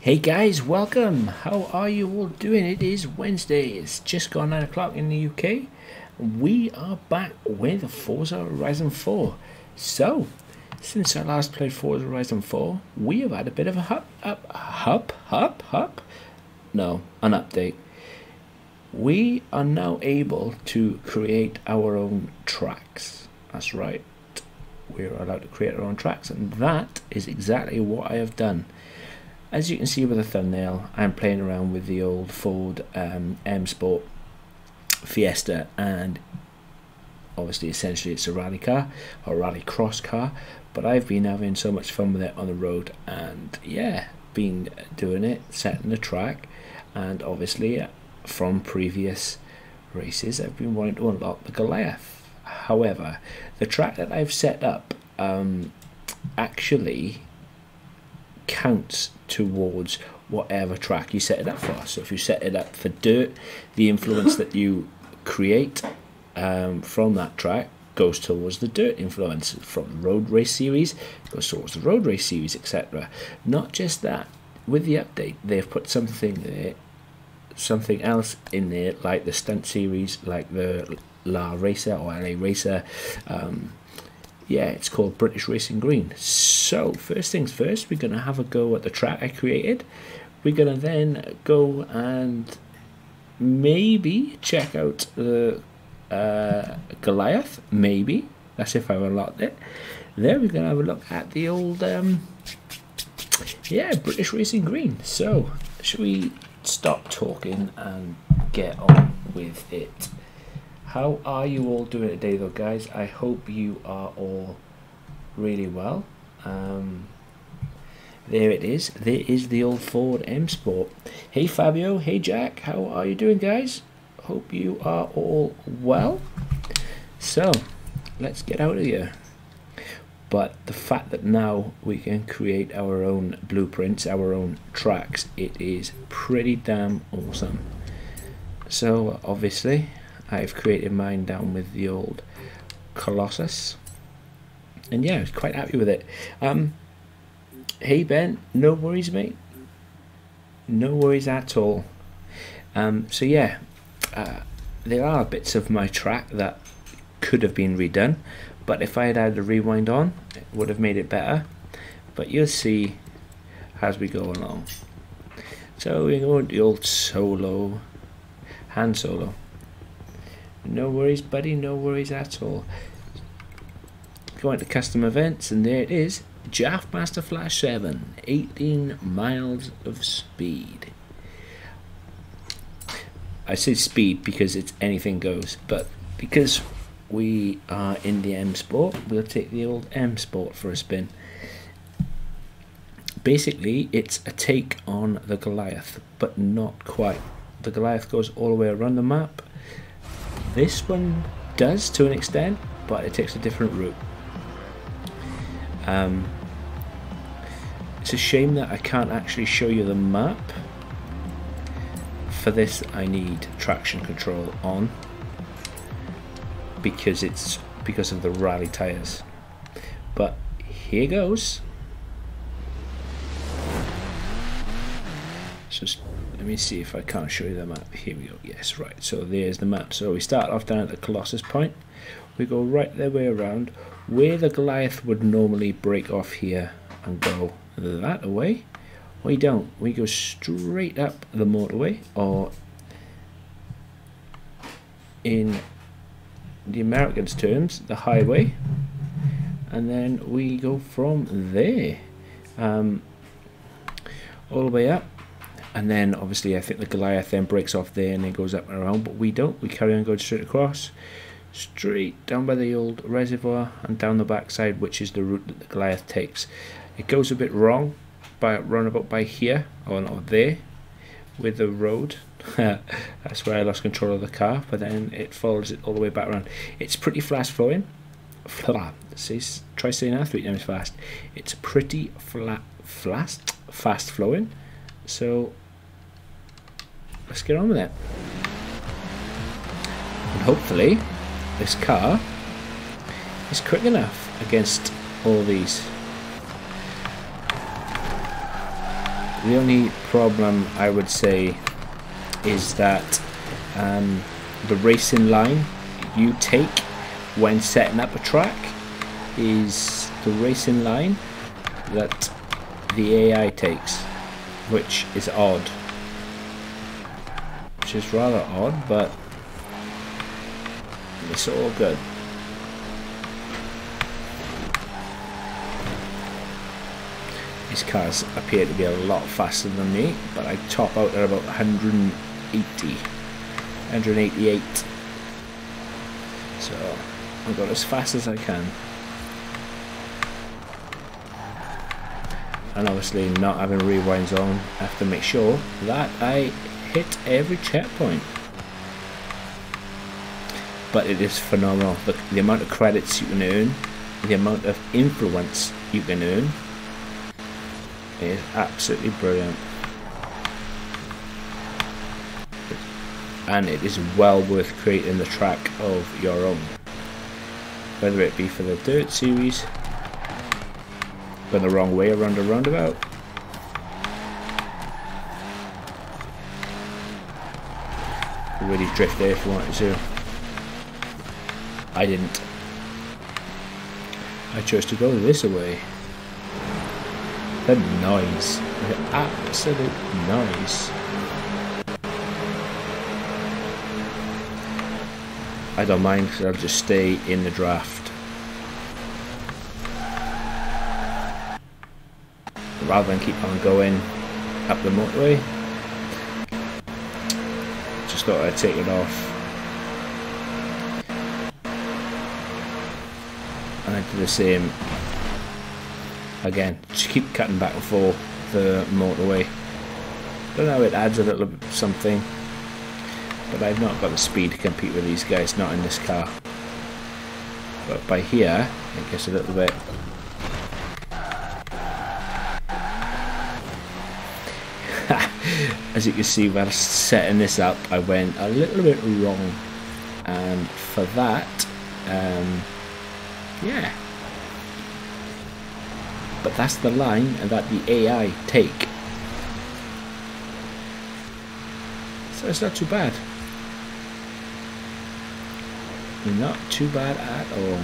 Hey guys, welcome. How are you all doing? It is Wednesday. It's just gone 9 o'clock in the UK. We are back with Forza Horizon 4. So, since I last played Forza Horizon 4, we have had a bit of a an update. We are now able to create our own tracks. That's right. We're allowed to create our own tracks, and that is exactly what I have done. As you can see with the thumbnail, I'm playing around with the old Ford Msport Fiesta, and obviously essentially it's a rally car or rally cross car, but I've been having so much fun with it on the road, and yeah, been doing it, setting the track, and obviously from previous races I've been wanting to unlock the Goliath. However, the track that I've set up actually counts towards whatever track you set it up for. So if you set it up for dirt, the influence that you create from that track goes towards the dirt influence. From the road race series goes towards the road race series, etc. Not just that, with the update they've put something else in there, like the stunt series, like the La Racer or LA Racer. Yeah, it's called British Racing Green. So first things first, we're going to have a go at the track I created. We're going to then go and maybe check out the Goliath, maybe. That's if I've unlocked it. Then we're going to have a look at the old, British Racing Green. So, should we stop talking and get on with it? How are you all doing today though, guys? I hope you are all really well. There it is. There is the old Ford Msport. Hey Fabio, hey Jack, how are you doing, guys? Hope you are all well. So, let's get out of here. But the fact that now we can create our own blueprints, our own tracks, it is pretty damn awesome. So, obviously, I've created mine down with the old Colossus, and yeah, I was quite happy with it. Hey Ben, no worries mate, no worries at all. So yeah, there are bits of my track that could have been redone, but if I had had the rewind on, it would have made it better, but you'll see as we go along. So we're going to the old solo, Han Solo. No worries, buddy, no worries at all. Going to custom events, and there it is. Draft Master Flash 7, 18 miles of speed. I say speed because it's anything goes, but because we are in the M Sport, we'll take the old M Sport for a spin. Basically, it's a take on the Goliath, but not quite. The Goliath goes all the way around the map. This one does to an extent, but it takes a different route. It's a shame that I can't actually show you the map. For this I need traction control on because of the rally tires. But here goes. So let me see if I can't show you the map. Here we go. Yes, right. So there's the map. So we start off down at the Colossus point. We go right the way around where the Goliath would normally break off here and go that way. We don't. We go straight up the motorway, or in the Americans' terms, the highway, and then we go from there all the way up. And then obviously I think the Goliath then breaks off there and then goes up and around, but we don't. We carry on going straight across, straight down by the old reservoir and down the backside, which is the route that the Goliath takes. It goes a bit wrong by roundabout by here, or not there, with the road. That's where I lost control of the car, but then it follows it all the way back around. It's pretty fast flowing. Try saying that 3 times fast. It's pretty fast flowing. So let's get on with it, and hopefully this car is quick enough against all these. The only problem I would say is that the racing line you take when setting up a track is the racing line that the AI takes, which is odd. Which is rather odd, but it's all good. These cars appear to be a lot faster than me, but I top out at about 188. So I'll go as fast as I can. And obviously, not having rewinds on, I have to make sure that I hit every checkpoint. But it is phenomenal. The amount of credits you can earn, the amount of influence you can earn, is absolutely brilliant. And it is well worth creating the track of your own, whether it be for the dirt series, going the wrong way around a roundabout, really drift there if you wanted to. I didn't. I chose to go this way. The noise, the absolute noise. I don't mind because I'll just stay in the draft rather than keep on going up the motorway. Just thought I'd take it off. And I do the same again, just keep cutting back and forth the motorway. Don't know, it adds a little bit something, but I've not got the speed to compete with these guys, not in this car. But by here it gets a little bit as you can see, while setting this up I went a little bit wrong, and for that yeah, but that's the line that the AI take, so it's not too bad. Not too bad at all.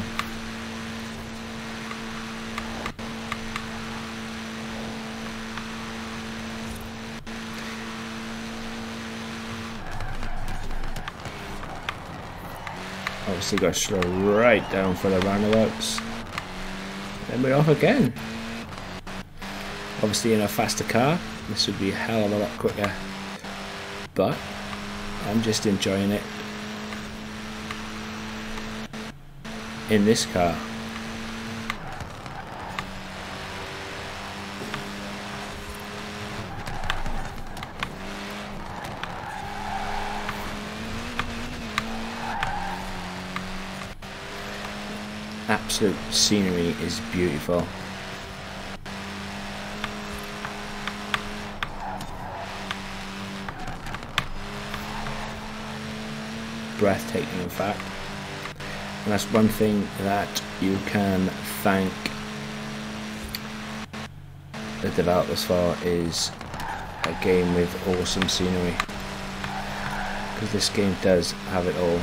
Obviously got to slow right down for the roundabouts. Then we're off again. Obviously in a faster car this would be a hell of a lot quicker, but I'm just enjoying it in this car. Absolute scenery is beautiful. Breathtaking, in fact. And that's one thing that you can thank the developers for, is a game with awesome scenery, because this game does have it all.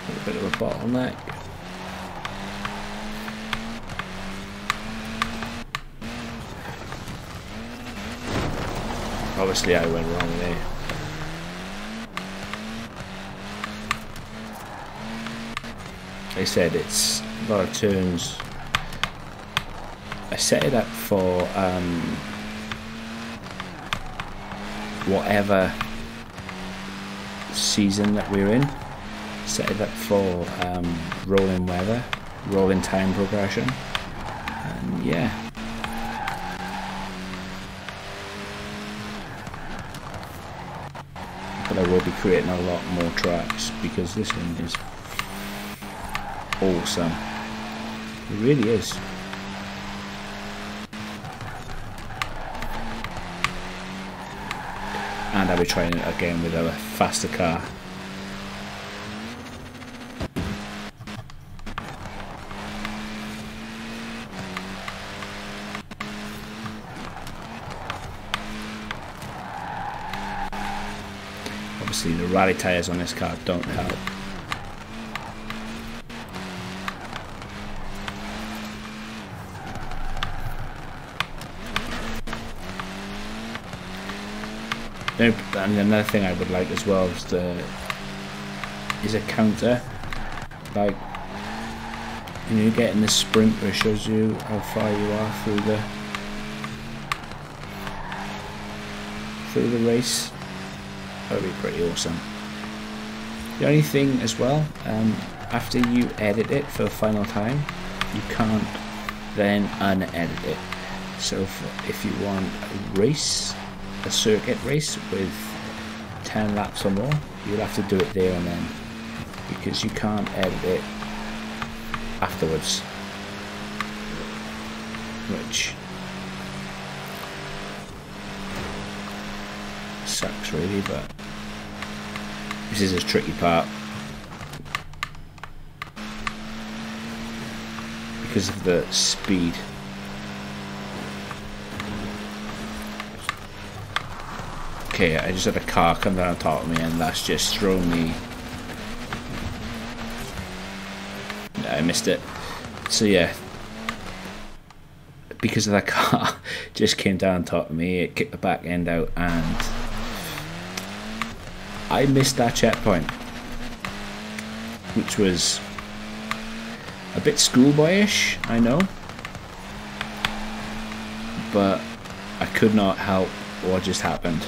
A bit of a bottleneck. Obviously I went wrong there. Like I said, it's a lot of turns. I set it up for whatever season that we're in. Set it up for rolling weather, rolling time progression, and yeah. But I will be creating a lot more tracks because this one is awesome. It really is. And I'll be trying it again with a faster car. obviously the rally tyres on this car don't help. And another thing I would like as well is a counter, like you get in the sprint where it shows you how far you are through the race. That would be pretty awesome. The only thing as well, after you edit it for the final time, you can't then unedit it. So if you want a circuit race with 10 laps or more, you'll have to do it there and then, because you can't edit it afterwards, which sucks really, but this is a tricky part because of the speed. Okay, I just had a car come down on top of me and that's just thrown me. I missed it. So yeah, because of that car just came down on top of me, it kicked the back end out and I missed that checkpoint, which was a bit schoolboyish, I know, but I could not help what just happened.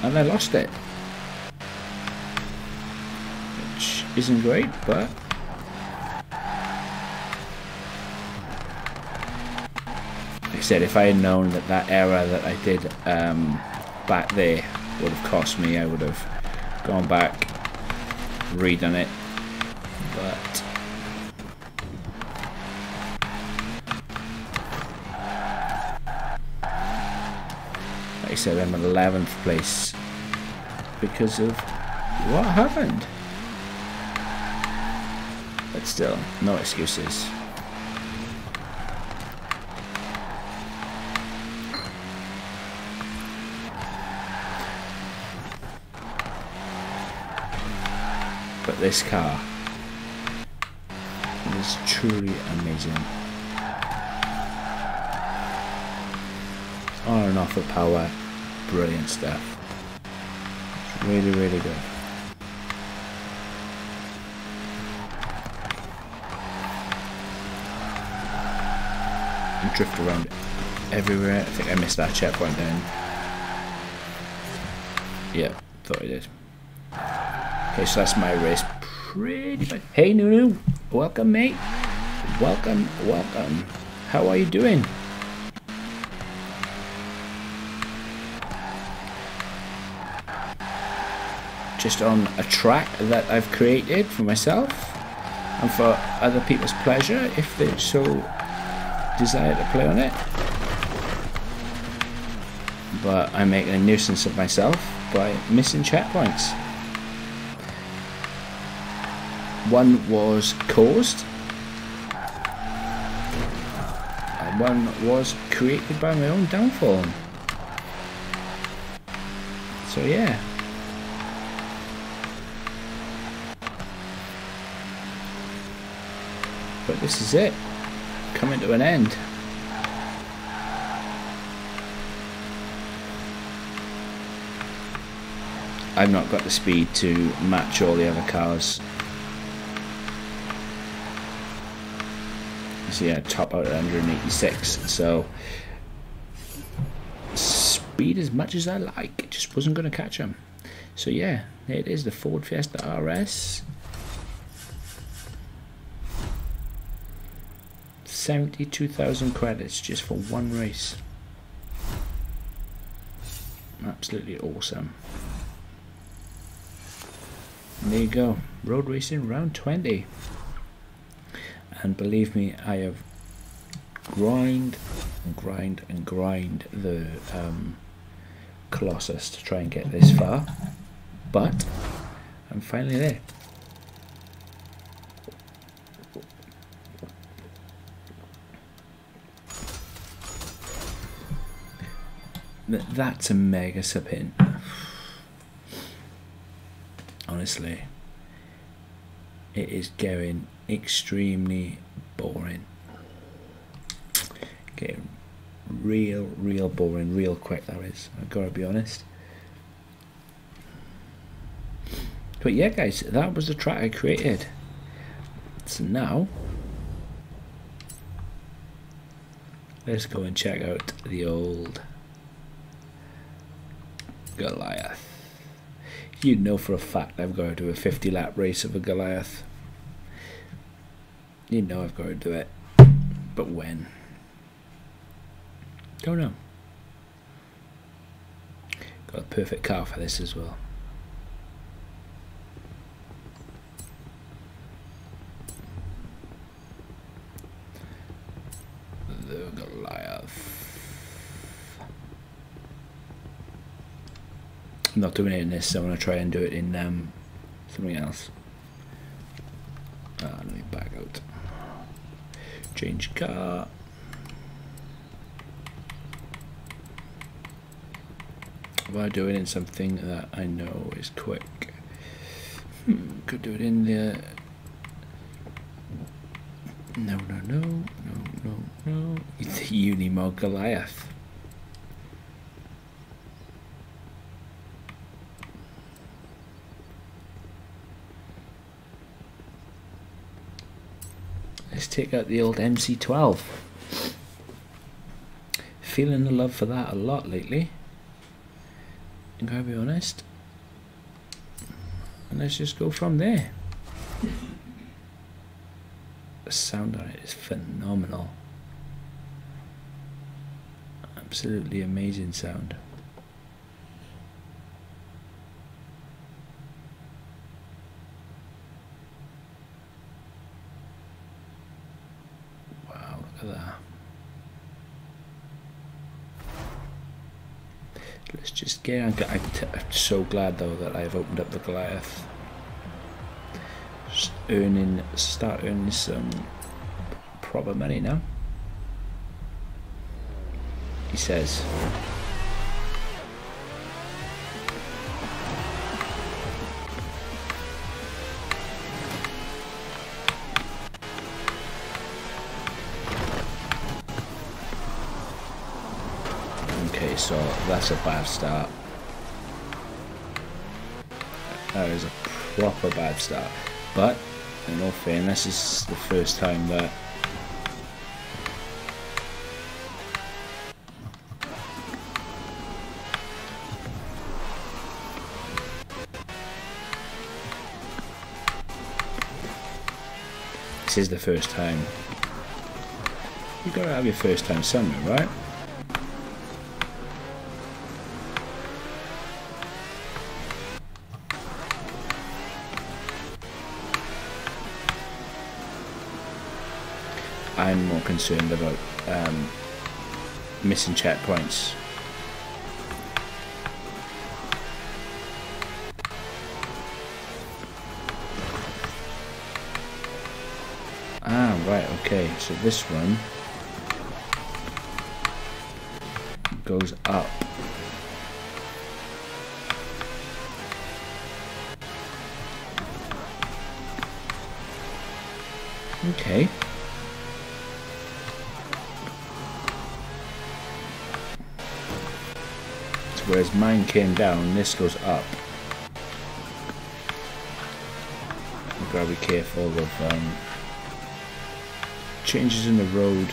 And I lost it, which isn't great, but like I said, if I had known that error that I did back there would have cost me, I would have gone back, redone it, but like I said, I'm at 11th place because of what happened. But still, no excuses. But this car is truly amazing. On and off the power, brilliant stuff. It's really, really good. And drift around everywhere. I think I missed that checkpoint then. Yeah, thought I did. Okay, so that's my race. Pretty much. Hey, Nunu. Welcome, mate. Welcome, welcome. How are you doing? Just on a track that I've created for myself and for other people's pleasure, if they so desire to play on it. But I'm making a nuisance of myself by missing checkpoints. One was caused, and one was created by my own downfall. So yeah. But this is it, coming to an end. I've not got the speed to match all the other cars. So yeah, top out at 186. So speed as much as I like, just wasn't going to catch him. So yeah, there it is, the Ford Fiesta RS. 72,000 credits just for one race. Absolutely awesome. And there you go, road racing round 20. And believe me, I have grind the Colossus to try and get this far, but I'm finally there. That's a mega subhint. Honestly, it is getting extremely boring. Getting real boring, real quick, that is. I've got to be honest. But yeah, guys, that was the track I created. So now, let's go and check out the old Goliath. You know for a fact I've got to do a 50-lap race of a Goliath. You know I've got to do it. But when? Don't know. Got a perfect car for this as well. The Goliath. I'm not doing it in this, so I'm going to try and do it in something else. Let me back out. Change car. Well, do it in something that I know is quick. Could do it in the... No. The Unimog Goliath. Let's take out the old MC12. Feeling the love for that a lot lately. I'm gonna be honest. And let's just go from there. The sound on it is phenomenal. Absolutely amazing sound. Wow, look at that. Let's just get on. I'm so glad though that I've opened up the Goliath. Start earning some proper money now. He says. Okay, so that's a bad start. That is a proper bad start. But in all fairness, this is the first time that this is the first time. You gotta have your first time somewhere, right? I'm more concerned about missing checkpoints. Ah, right, okay, so this one goes up. Okay. Whereas mine came down, this goes up. You've got to be careful of changes in the road.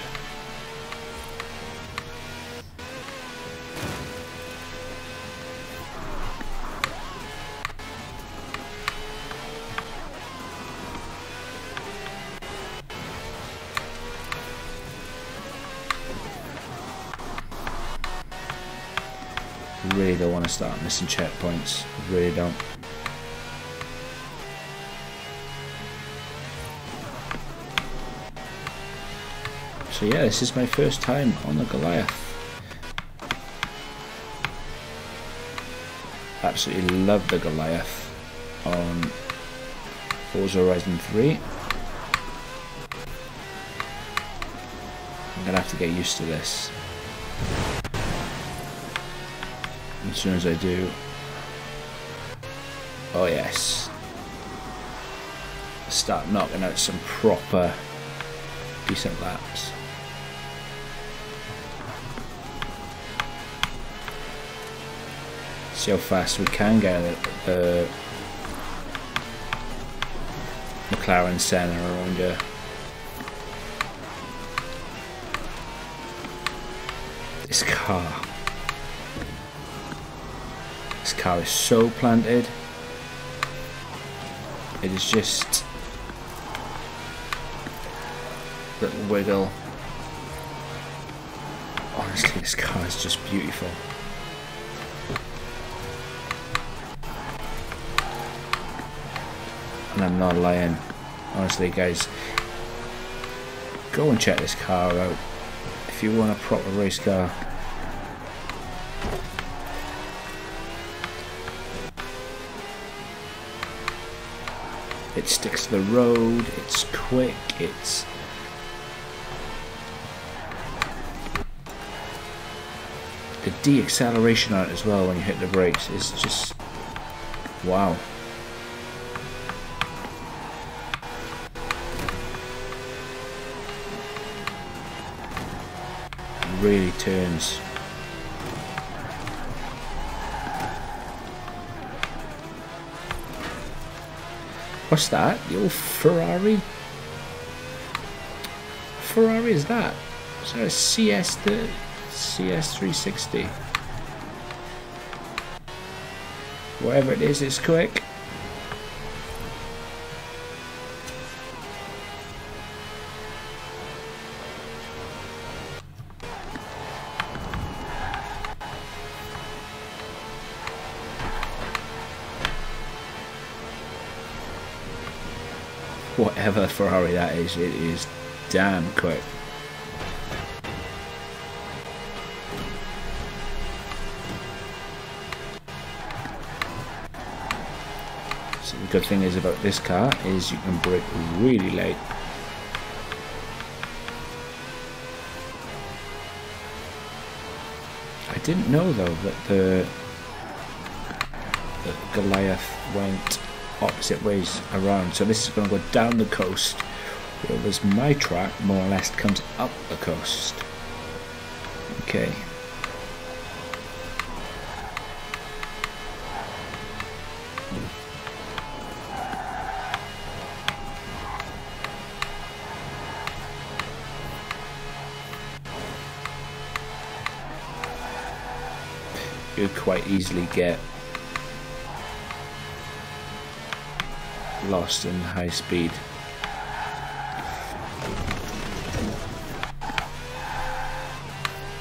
Really don't want to start missing checkpoints, really don't. So yeah, this is my first time on the Goliath. Absolutely love the Goliath on Forza Horizon 3. I'm gonna have to get used to this. as soon as I do. Oh yes. Start knocking out some proper decent laps. See how fast we can get the McLaren Senna around here. This car is so planted. It is just a little wiggle. Honestly, this car is just beautiful. And I'm not lying. Honestly, guys, go and check this car out if you want a proper race car. It sticks to the road, it's quick, it's the de-acceleration on it as well when you hit the brakes is just wow. It really turns. What's that? The old Ferrari? Ferrari is that? Is that a CS360? Whatever it is, it's quick. Whatever Ferrari that is, it is damn quick. So the good thing is about this car is you can brake really late. I didn't know though that the Goliath went opposite ways around, so this is going to go down the coast, whereas my track more or less comes up the coast. Okay. You could quite easily get lost in high speed.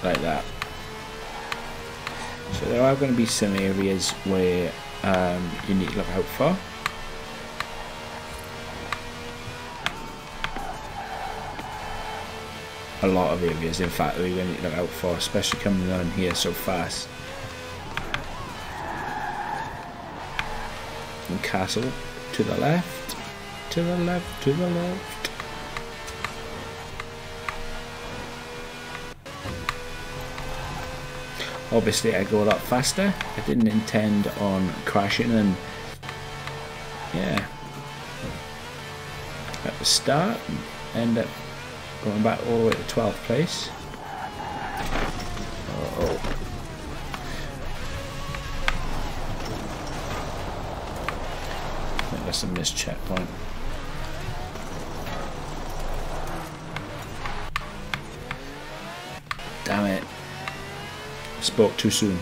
Like that. So there are going to be some areas where you need to look out for. A lot of areas, in fact, that you're going to need to look out for, especially coming on here so fast. And castle. To the left, to the left, to the left. Obviously I go a lot faster. I didn't intend on crashing, and yeah, at the start end up going back all the way to 12th place. Uh-oh. That's a missed checkpoint. Damn it. Spoke too soon.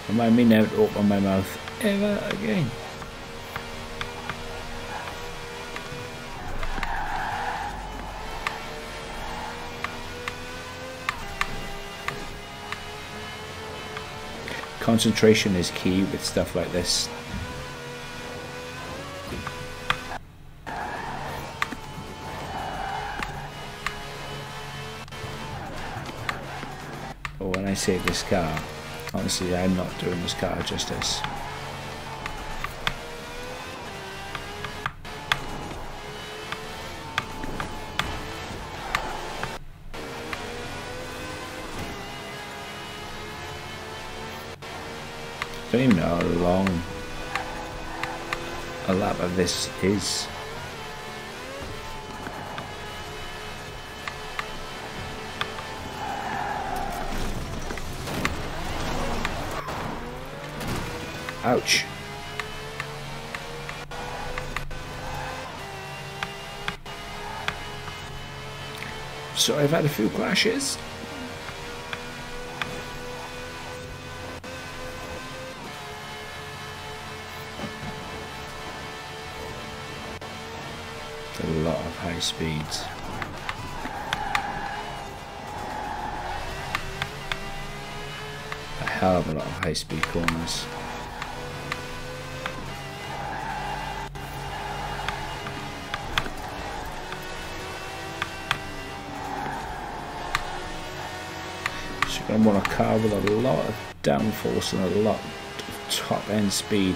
Remind me never to open my mouth ever again. Concentration is key with stuff like this. But when I say this car, honestly, I'm not doing this car justice. Don't even know how long a lap of this is. Ouch. So I've had a few crashes. A lot of high speeds. A hell of a lot of high speed corners. I want a car with a lot of downforce and a lot of top end speed.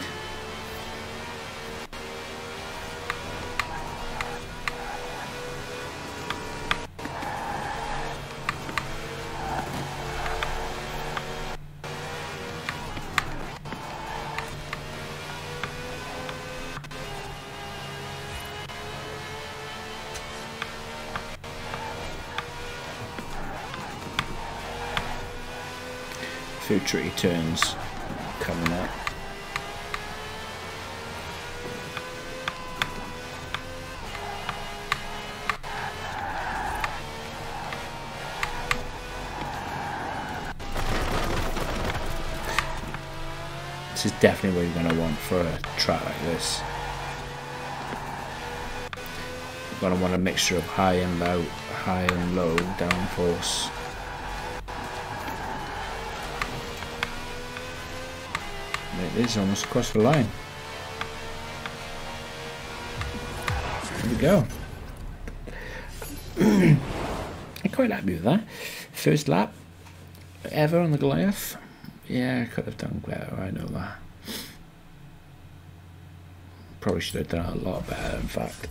Few tricky turns coming up. This is definitely what you're going to want for a track like this. You're going to want a mixture of high and low downforce. It is almost across the line. There we go. I'm quite happy with that. First lap ever on the Goliath. Yeah, I could have done better, I know that. Probably should have done a lot better, in fact.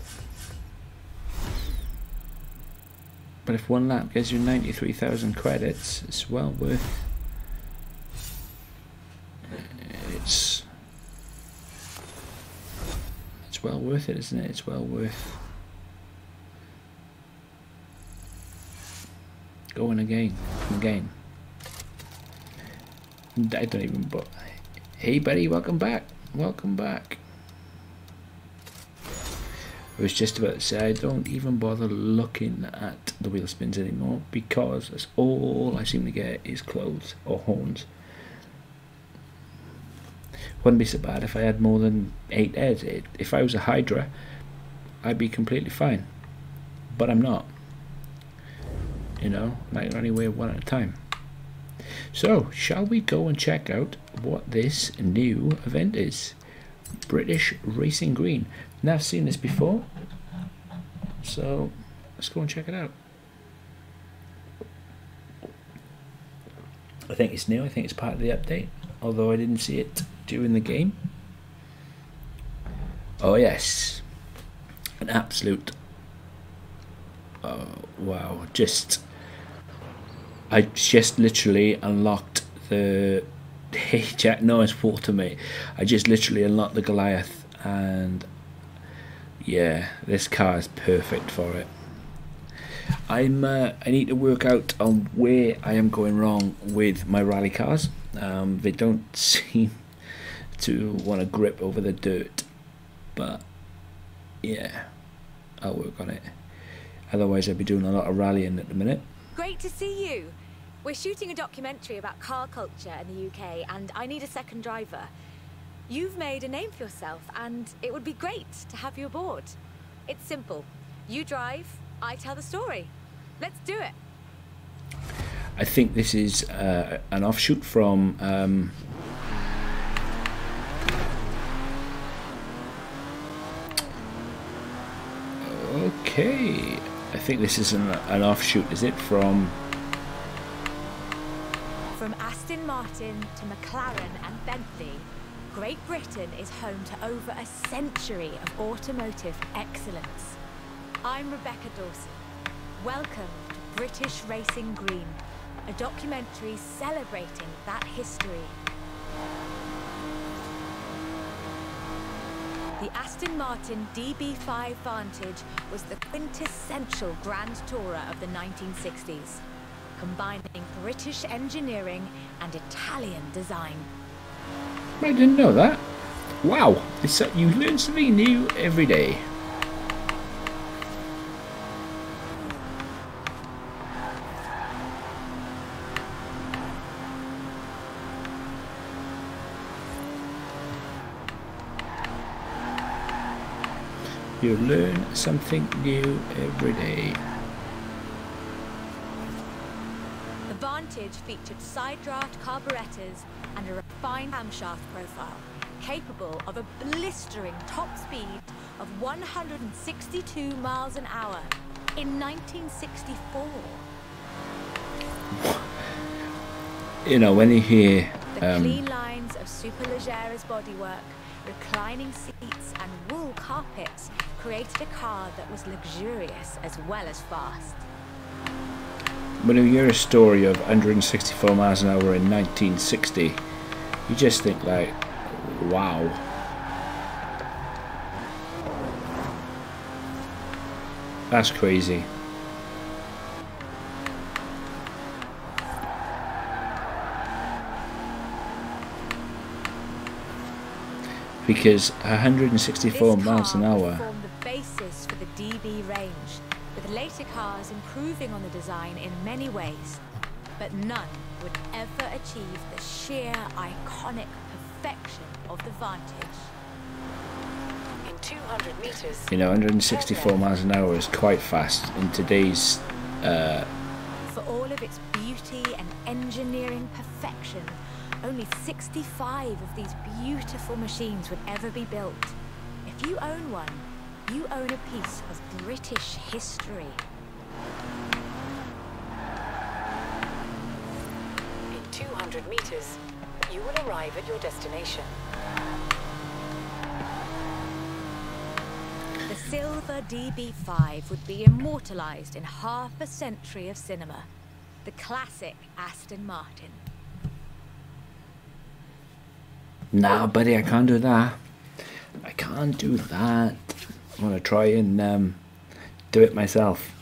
But if one lap gives you 93,000 credits, it's well worth. It's well worth it, isn't it? It's well worth going again and again. I don't even. But hey, buddy, welcome back. Welcome back. I was just about to say I don't even bother looking at the wheel spins anymore because that's all I seem to get is clothes or horns. Wouldn't be so bad if I had more than 8 heads. If I was a Hydra, I'd be completely fine. But I'm not. You know, I can only wear one at a time. So, shall we go and check out what this new event is? British Racing Green. Now I've seen this before, so let's go and check it out. I think it's new. I think it's part of the update, although I didn't see it during the game. Oh yes, an absolute, oh wow, I just literally unlocked the, hey Jack, no it's water mate, I just literally unlocked the Goliath and yeah, this car is perfect for it. I need to work out on where I am going wrong with my rally cars. They don't seem to want to grip over the dirt, but yeah, I'll work on it. Otherwise I'll be doing a lot of rallying at the minute. Great to see you. We're shooting a documentary about car culture in the UK and I need a second driver. You've made a name for yourself and it would be great to have you aboard. It's simple. You drive, I tell the story. Let's do it. I think this is an offshoot from okay, I think this is an offshoot, is it, from Aston Martin to McLaren and Bentley, Great Britain is home to over a century of automotive excellence. I'm Rebecca Dawson. Welcome to British Racing Green, a documentary celebrating that history. The Aston Martin DB5 Vantage was the quintessential Grand Tourer of the 1960s, combining British engineering and Italian design. I didn't know that. Wow, you learn something new every day. You learn something new every day. The Vantage featured side-draft carburetors and a refined camshaft profile, capable of a blistering top speed of 162 miles an hour in 1964. You know, when you hear the clean lines of Superleggere's bodywork, reclining seats and wool carpets created a car that was luxurious as well as fast. When you hear a story of 164 miles an hour in 1960, you just think like, wow. That's crazy. Because 164 miles an hour formed the basis for the DB range, with later cars improving on the design in many ways, but none would ever achieve the sheer iconic perfection of the Vantage. In 200 meters, you know, 164 miles an hour is quite fast in today's For all of its beauty and engineering perfection, only 65 of these beautiful machines would ever be built. If you own one, you own a piece of British history. in 200 meters, you will arrive at your destination. The silver DB5 would be immortalized in half a century of cinema. The classic Aston Martin. Nah, buddy, I can't do that. I can't do that. I want to try and do it myself.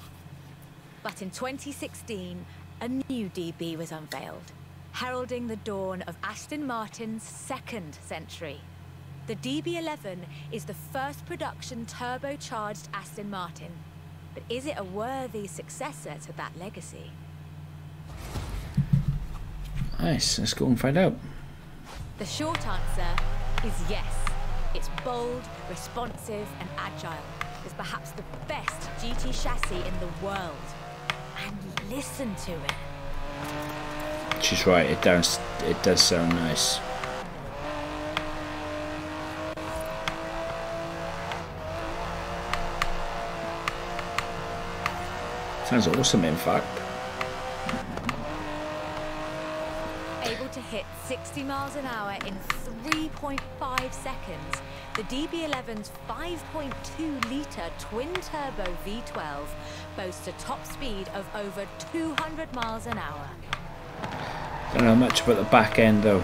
But in 2016, a new DB was unveiled, heralding the dawn of Aston Martin's second century. The DB11 is the first production turbocharged Aston Martin. But is it a worthy successor to that legacy? Nice, let's go and find out. The short answer is yes. It's bold, responsive, and agile. It's perhaps the best GT chassis in the world. And listen to it. She's right, it does sound nice. Sounds awesome, in fact. Able to hit 60 miles an hour in 3.5 seconds, the DB11's 5.2-litre twin-turbo V12 boasts a top speed of over 200 miles an hour. Don't know much about the back end though.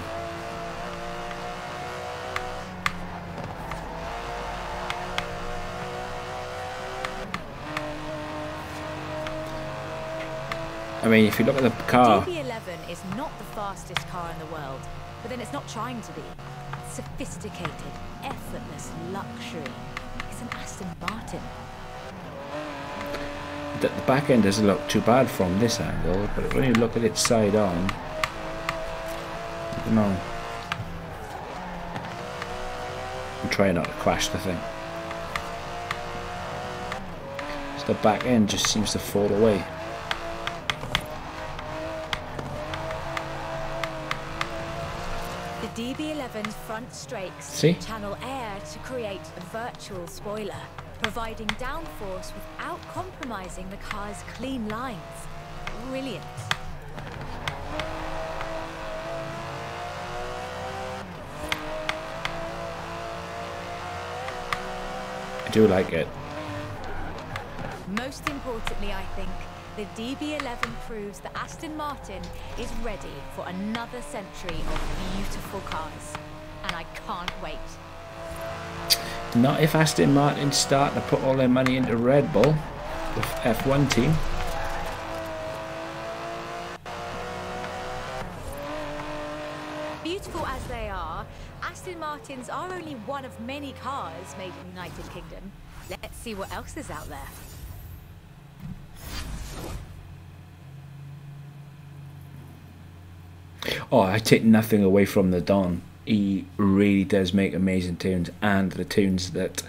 I mean, if you look at the car, DB11 is not the fastest car in the world, but then it's not trying to be. It's sophisticated, effortless luxury. It's an Aston Martin. the back end doesn't look too bad from this angle, but when you look at it side on, I don't know. I'm trying not to crash the thing. So the back end just seems to fall away. The DB11's front strakes channel air to create a virtual spoiler, providing downforce without compromising the car's clean lines. Brilliant. I do like it. Most importantly, I think, the DB11 proves that Aston Martin is ready for another century of beautiful cars. And I can't wait. Not if Aston Martin's starting to put all their money into Red Bull with F1 team. Beautiful as they are, Aston Martins are only one of many cars made in the United Kingdom. Let's see what else is out there. Oh, I take nothing away from the Don. He really does make amazing tunes, and the tunes that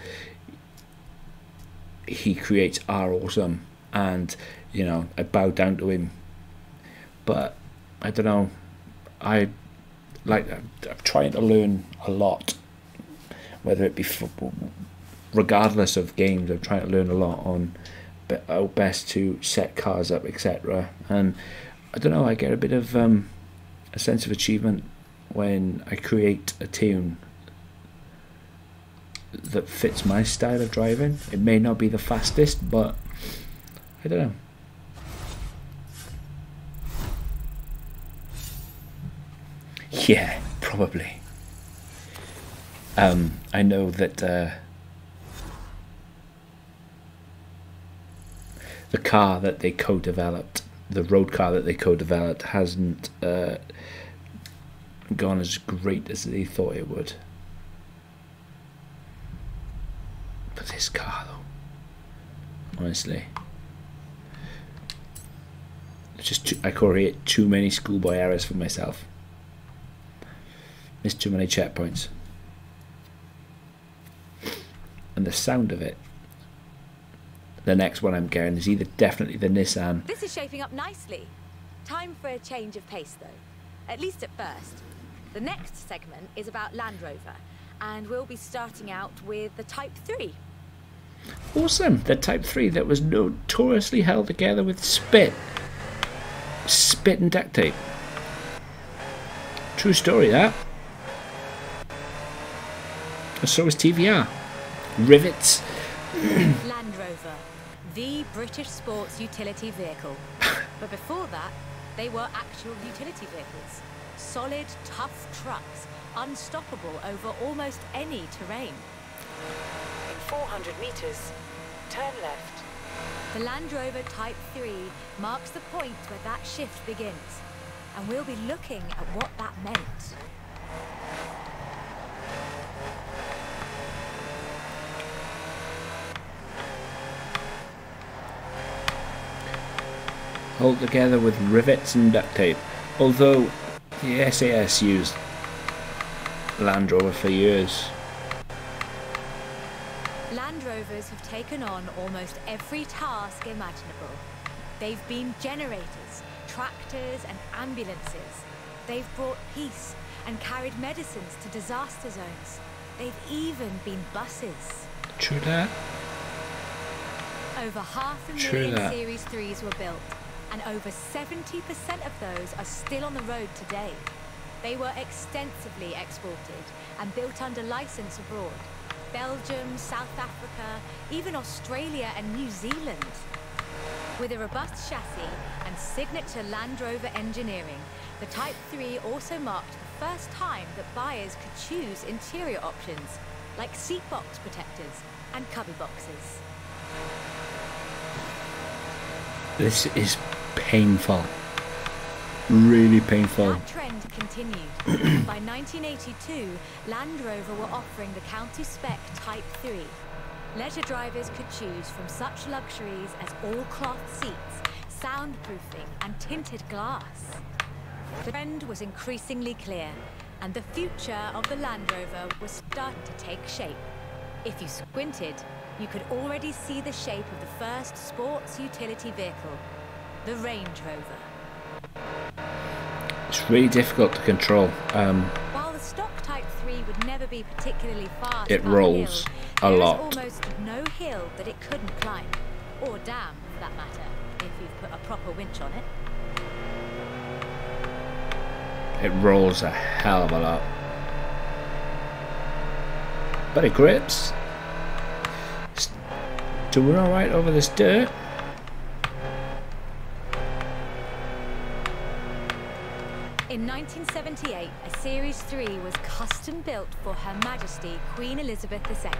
he creates are awesome. And you know, I bow down to him. But I don't know. I'm trying to learn a lot, whether it be regardless of games. I'm trying to learn a lot on how best to set cars up, etc. And I don't know. I get a bit of a sense of achievement when I create a tune that fits my style of driving. It may not be the fastest, but I don't know. Yeah, probably. I know that the car that they co-developed, the road car that they co-developed, hasn't gone as great as they thought it would. But this car, though, honestly, it's just I create too many schoolboy errors for myself. Missed too many checkpoints, and the sound of it. The next one I'm getting is either definitely the Nissan. This is shaping up nicely. Time for a change of pace, though, at least at first. The next segment is about Land Rover, and we'll be starting out with the Type 3. Awesome! The Type 3 that was notoriously held together with spit and duct tape. True story, that. So was TVR. Rivets. Land Rover, the British sports utility vehicle. But before that, they were actual utility vehicles. Solid, tough trucks, unstoppable over almost any terrain. In 400 meters, turn left. The Land Rover Type 3 marks the point where that shift begins, and we'll be looking at what that meant. Hold together with rivets and duct tape. Although the SAS used Land Rover for years. Land Rovers have taken on almost every task imaginable. They've been generators, tractors and ambulances. They've brought peace and carried medicines to disaster zones. They've even been buses. True that. Over 500,000 Series 3s were built, and over 70% of those are still on the road today. They were extensively exported and built under license abroad. Belgium, South Africa, even Australia and New Zealand. With a robust chassis and signature Land Rover engineering, the Type 3 also marked the first time that buyers could choose interior options, like seat box protectors and cubby boxes. This is painful. Really painful. That trend continued. By 1982, Land Rover were offering the county spec Type 3. Leisure drivers could choose from such luxuries as all-cloth seats, soundproofing and tinted glass. The trend was increasingly clear, and the future of the Land Rover was starting to take shape. If you squinted, you could already see the shape of the first sports utility vehicle, the Range Rover. It's really difficult to control. While the stock Type 3 would never be particularly fast, it rolls a lot. There is almost no hill that it couldn't climb, or dam for that matter, if you've put a proper winch on it. It rolls a hell of a lot. But it grips. It's doing alright over this dirt. In In 1978, a Series 3 was custom built for Her Majesty Queen Elizabeth II.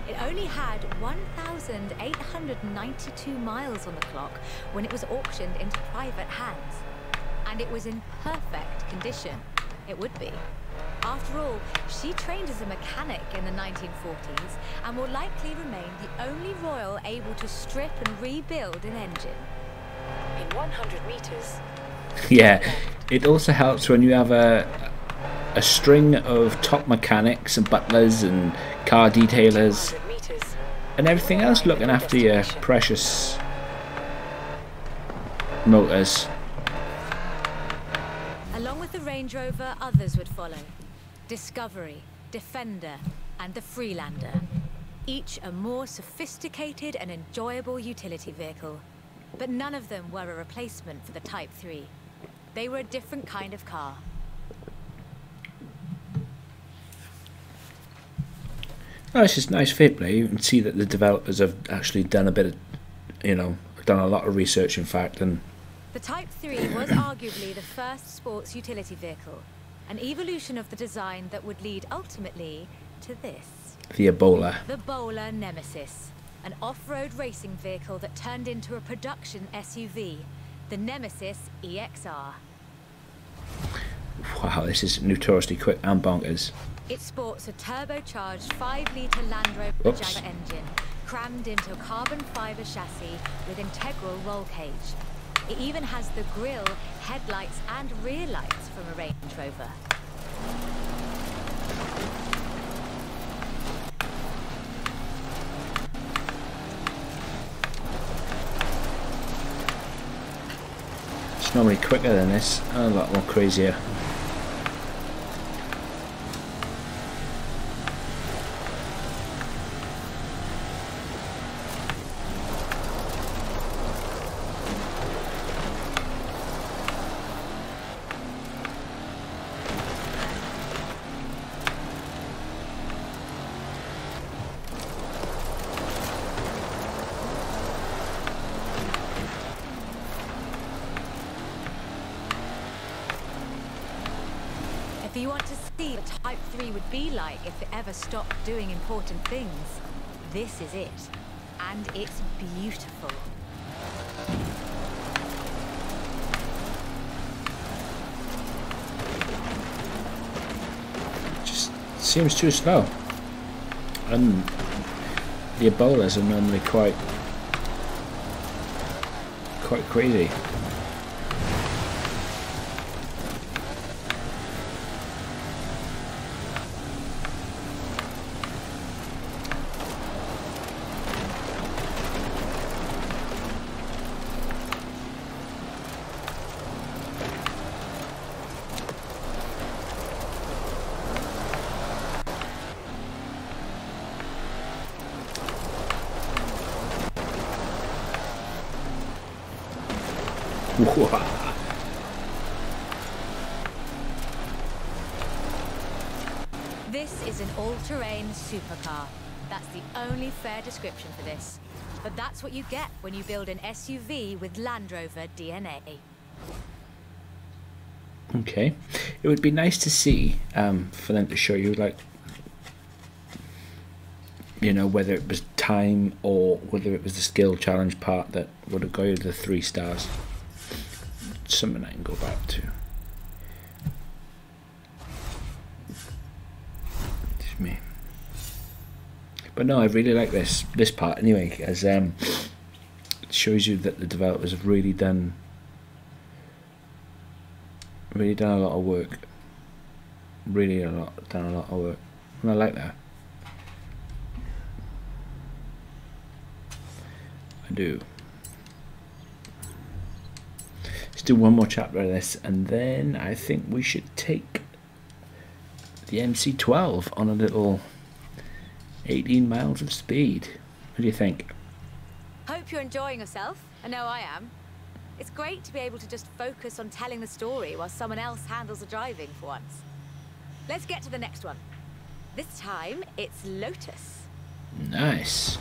It only had 1,892 miles on the clock when it was auctioned into private hands. And it was in perfect condition. It would be. After all, she trained as a mechanic in the 1940s and will likely remain the only royal able to strip and rebuild an engine. In 100 meters. Yeah, it also helps when you have a string of top mechanics and butlers and car detailers and everything else looking after your precious motors. Along with the Range Rover, others would follow. Discovery, Defender, and the Freelander. Each a more sophisticated and enjoyable utility vehicle. But none of them were a replacement for the Type 3. They were a different kind of car. Oh, it's just nice fair play. You can see that the developers have actually done a bit of, done a lot of research, in fact. And the Type 3 was arguably the first sports utility vehicle, an evolution of the design that would lead ultimately to this. The Ebola. The Bowler Nemesis, an off-road racing vehicle that turned into a production SUV, the Nemesis EXR. Wow, this is notoriously quick and bonkers. It sports a turbocharged 5-litre Land Rover Jaguar engine, crammed into a carbon fibre chassis with integral roll cage. It even has the grille, headlights and rear lights from a Range Rover. It's normally quicker than this, and a lot more crazier. If you want to see what Type 3 would be like if it ever stopped doing important things, this is it. And it's beautiful. Just seems too slow. And the Ebolas are normally quite crazy. This is an all-terrain supercar. That's the only fair description for this. But that's what you get when you build an SUV with Land Rover DNA. Okay, it would be nice to see for them to show you, like, whether it was time or whether it was the skill challenge part that would have got you the 3 stars. Something I can go back to. Just me. But no, I really like this part anyway, as it shows you that the developers have really done a lot of work. Really done a lot of work, and I like that. I do. Let's do one more chapter of this, and then I think we should take the MC12 on a little 18 miles of speed. What do you think? Hope you're enjoying yourself. I know I am. It's great to be able to just focus on telling the story while someone else handles the driving for once. Let's get to the next one. This time, it's Lotus. Nice.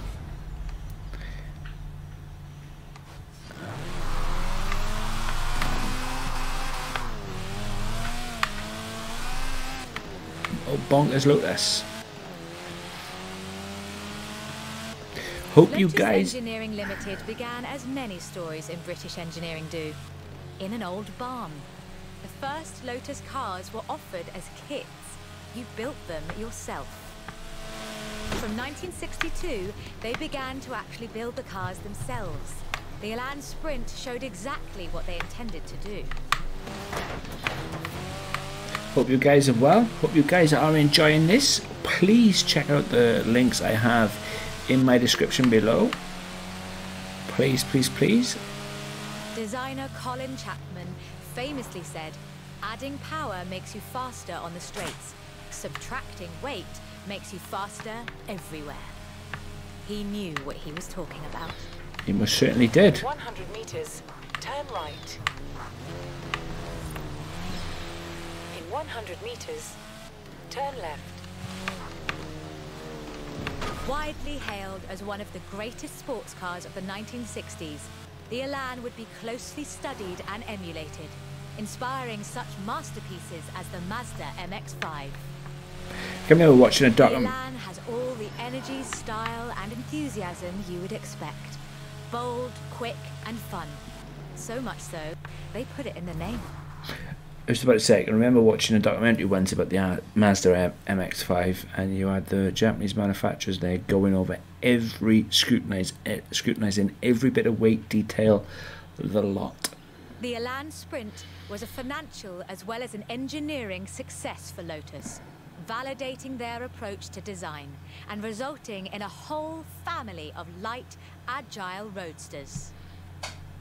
little bonkers Lotus. Hope you guys... Engineering Limited began as many stories in British engineering do. In an old barn. The first Lotus cars were offered as kits. You built them yourself. From 1962, they began to actually build the cars themselves. The Elan Sprint showed exactly what they intended to do. Hope you guys are well. Hope you guys are enjoying this. Please check out the links I have in my description below. Please, please, please. Designer Colin Chapman famously said, adding power makes you faster on the straights. Subtracting weight makes you faster everywhere. He knew what he was talking about. He most certainly did. 100 meters, turn right. In 100 meters, turn left. Widely hailed as one of the greatest sports cars of the 1960s, the Elan would be closely studied and emulated, inspiring such masterpieces as the Mazda MX-5. I remember watching a The document. Elan has all the energy, style and enthusiasm you would expect. Bold, quick and fun. So much so, they put it in the name. I was about to say, I remember watching a documentary once about the Mazda MX-5, and you had the Japanese manufacturers there going over every scrutinizing every bit of weight detail, the lot. The Elan Sprint was a financial as well as an engineering success for Lotus, validating their approach to design and resulting in a whole family of light, agile roadsters.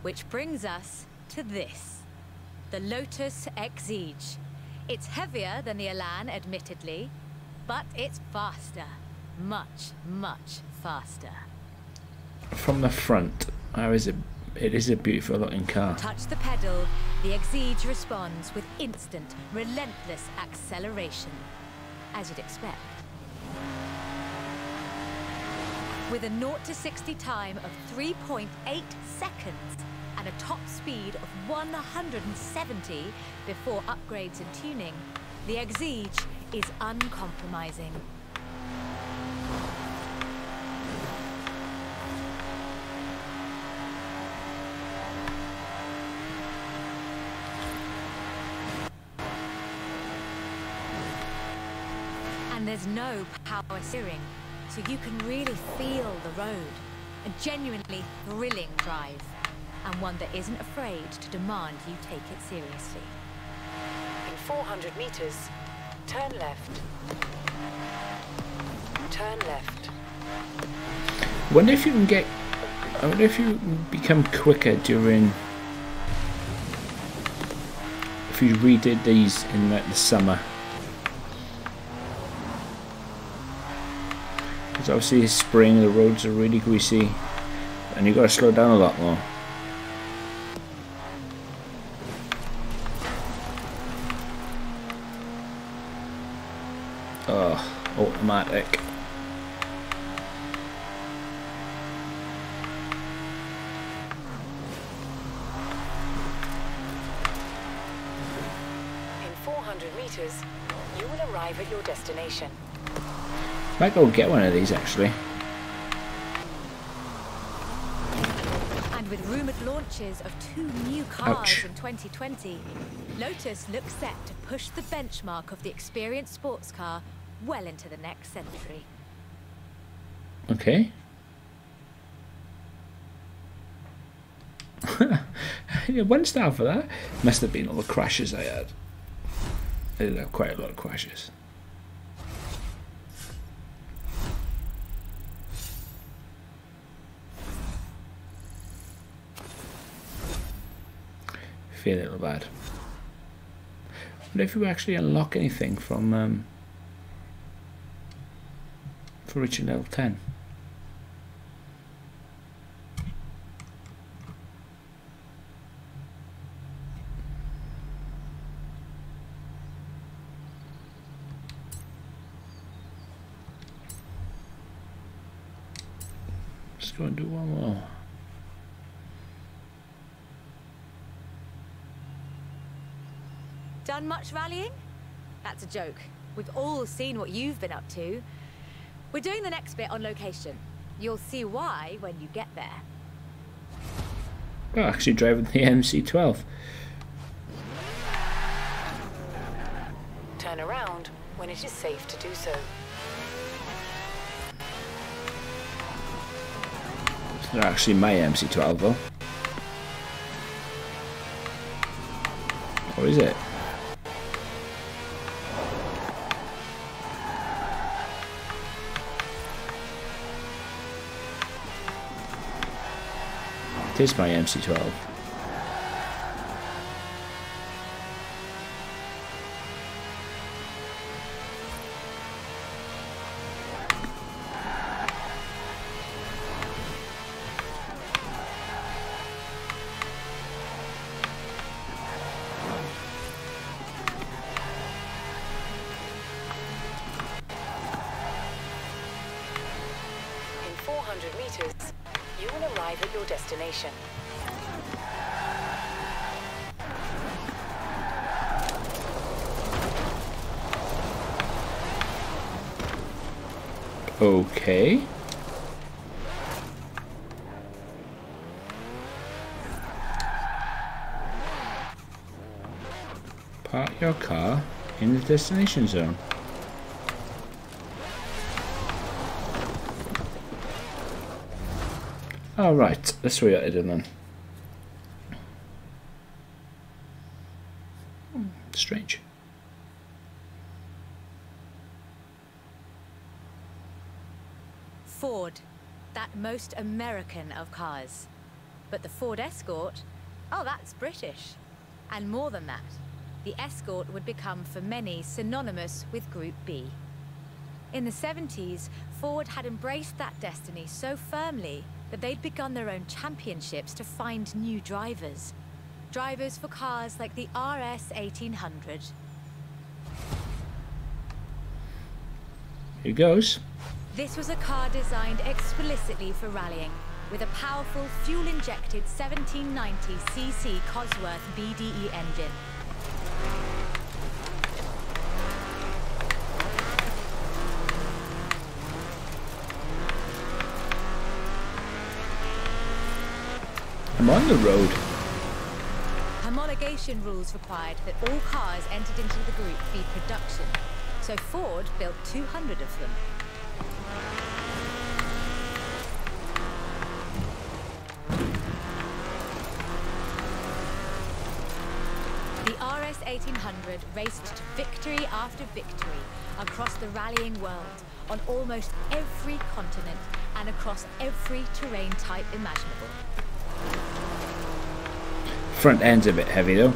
Which brings us to this. The Lotus Exige. It's heavier than the Elan, admittedly, but it's faster. Much, much faster. From the front, it is a beautiful looking car. Touch the pedal, the Exige responds with instant, relentless acceleration, as you'd expect. With a 0 to 60 time of 3.8 seconds, and a top speed of 170 before upgrades and tuning, the Exige is uncompromising. And there's no power steering, so you can really feel the road. A genuinely thrilling drive. And one that isn't afraid to demand you take it seriously. In 400 meters, turn left. Turn left. I wonder if you can become quicker during, if you redid these in the summer. Because obviously it's spring, the roads are really greasy, and you've got to slow down a lot more. Oh, automatic. In 400 meters, you will arrive at your destination. Might go get one of these actually. And with rumoured launches of 2 new cars Ouch. in 2020, Lotus looks set to push the benchmark of the experienced sports car well into the next century. Okay. 1 star for that. Must have been all the crashes I had. I did have quite a lot of crashes. Feel a little bad. But if you actually unlock anything from for reaching level 10. Let's go and do one more. Done much rallying? That's a joke. We've all seen what you've been up to. We're doing the next bit on location. You'll see why when you get there. Oh, actually driving the MC12. Turn around when it is safe to do so. It's not actually my MC12 though. Or is it? It is my MC12. In 400 meters, you will arrive at your destination. Okay. Park your car in the destination zone. Oh, right. That's where you're headed then. Strange. Ford, that most American of cars. But the Ford Escort, oh, that's British. And more than that, the Escort would become for many synonymous with Group B. In the 70s, Ford had embraced that destiny so firmly that they'd begun their own championships to find new drivers. Drivers for cars like the RS 1800. Here goes. This was a car designed explicitly for rallying, with a powerful fuel-injected 1790cc Cosworth BDE engine. I'm on the road. Homologation rules required that all cars entered into the Group B production, so Ford built 200 of them. The RS 1800 raced to victory after victory across the rallying world, on almost every continent and across every terrain type imaginable. Front end's a bit heavy though.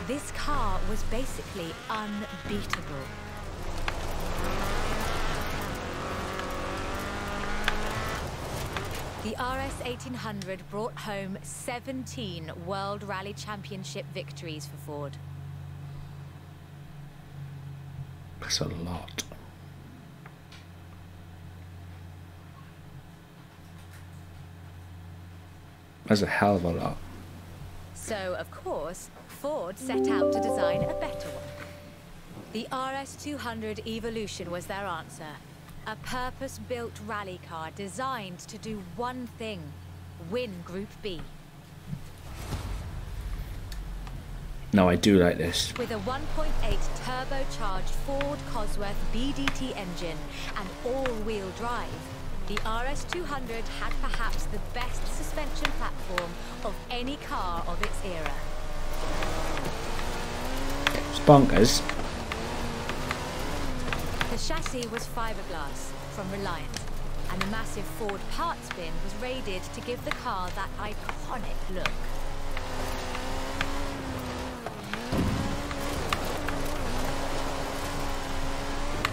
This car was basically unbeatable. The RS 1800 brought home 17 World Rally Championship victories for Ford. That's a lot. That's a hell of a lot. So, of course, Ford set out to design a better one. The RS 200 Evolution was their answer. A purpose-built rally car designed to do one thing: win Group B. No, I do like this. With a 1.8 turbocharged Ford Cosworth BDT engine and all-wheel drive, the RS 200 had perhaps the best suspension platform of any car of its era. It's bonkers. The chassis was fiberglass from Reliance, and the massive Ford parts bin was raided to give the car that iconic look.